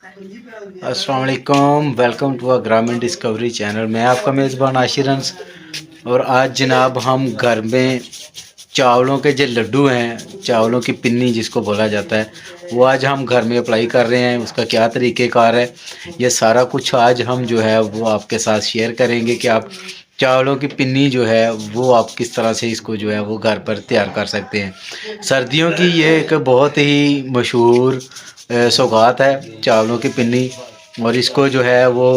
अस्सलाम वालेकुम, welcome to ग्रामीण डिस्कवरी चैनल। मैं आपका मेज़बान आशिरंस। और आज जनाब हम घर में चावलों के जो लड्डू हैं, चावलों की पिन्नी जिसको बोला जाता है, वो आज हम घर में अप्लाई कर रहे हैं। उसका क्या तरीक़ेकार है, ये सारा कुछ आज हम जो है वो आपके साथ शेयर करेंगे कि आप चावलों की पिन्नी जो है वो आप किस तरह से इसको जो है वो घर पर तैयार कर सकते हैं। सर्दियों की ये एक बहुत ही मशहूर सौगात है चावलों की पिन्नी, और इसको जो है वो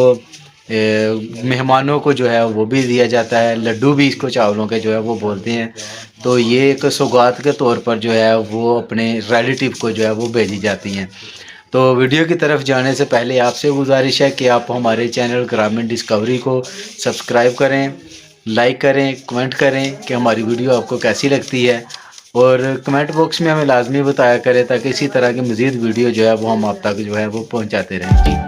मेहमानों को जो है वो भी दिया जाता है। लड्डू भी इसको चावलों के जो है वो बोलते हैं। तो ये एक सौगात के तौर पर जो है वो अपने रिलेटिव को जो है वो भेजी जाती हैं। तो वीडियो की तरफ जाने से पहले आपसे गुजारिश है कि आप हमारे चैनल ग्रामीण डिस्कवरी को सब्सक्राइब करें, लाइक करें, कमेंट करें कि हमारी वीडियो आपको कैसी लगती है, और कमेंट बॉक्स में हमें लाजमी बताया करें ताकि इसी तरह की मज़ीद वीडियो जो है वो हम आप तक जो है वो पहुँचाते रहें। जी।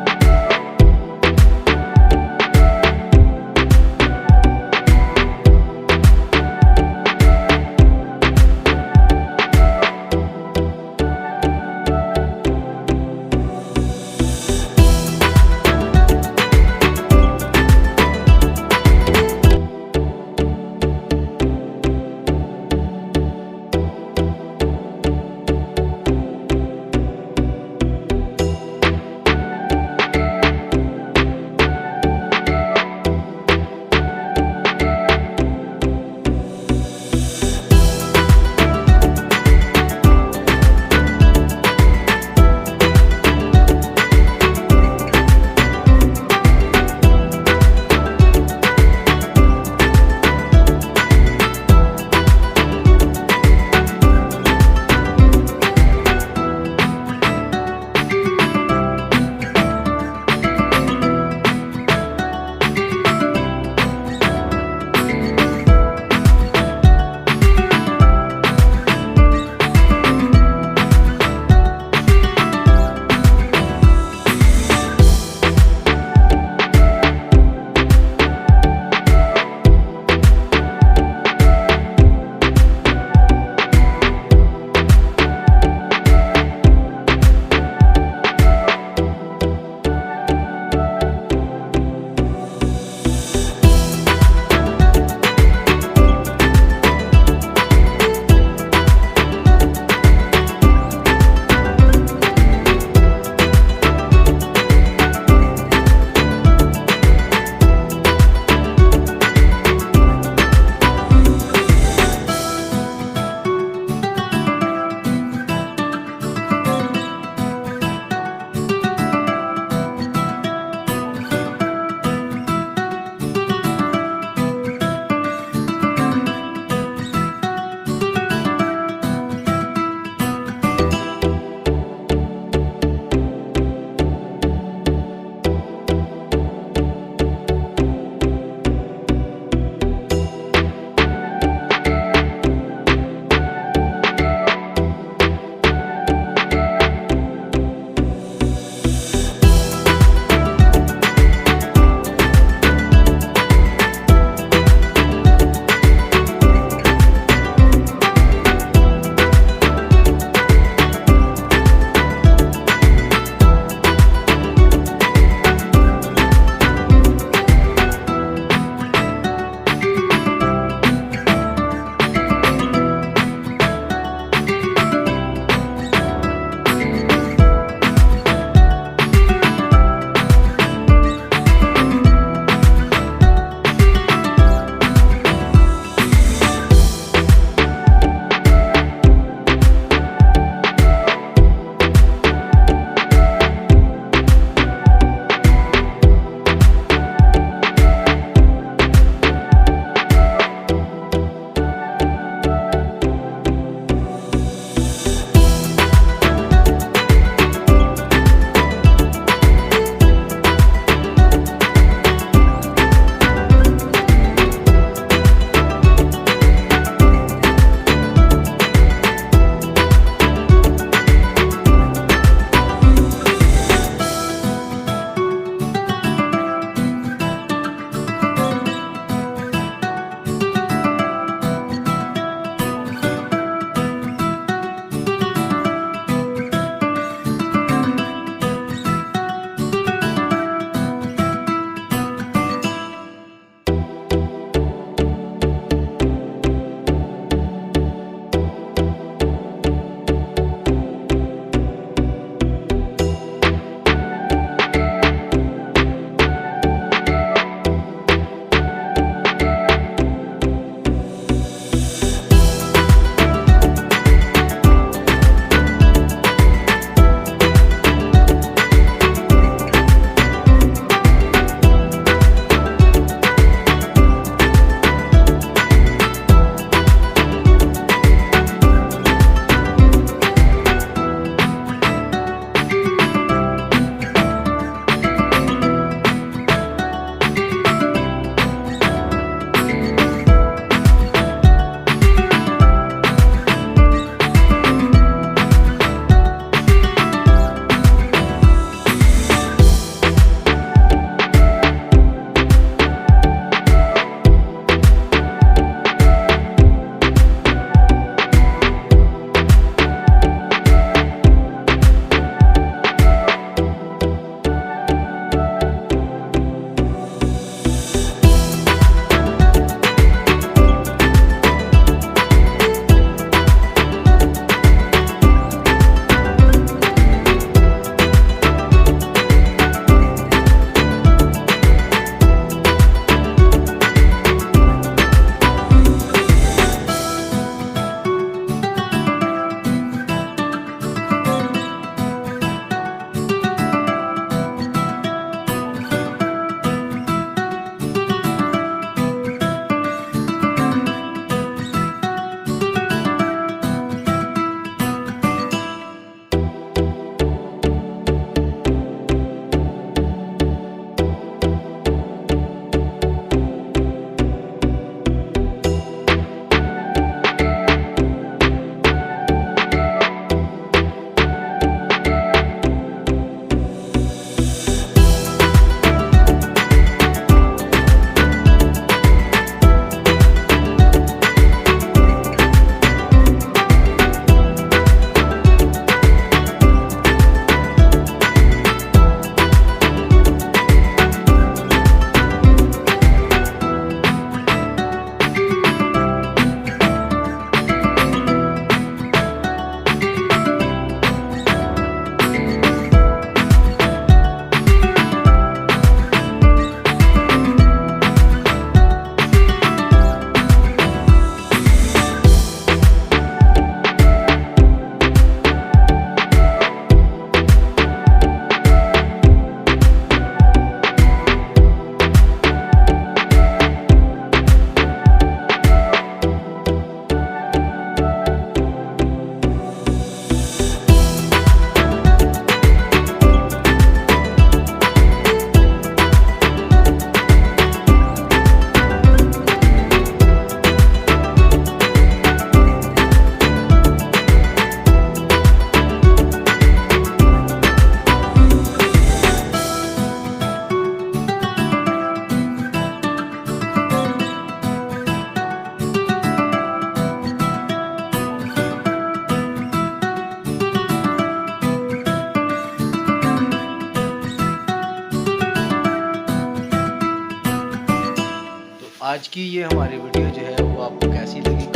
आज की ये हमारी वीडियो जो है वो आपको कैसी लगी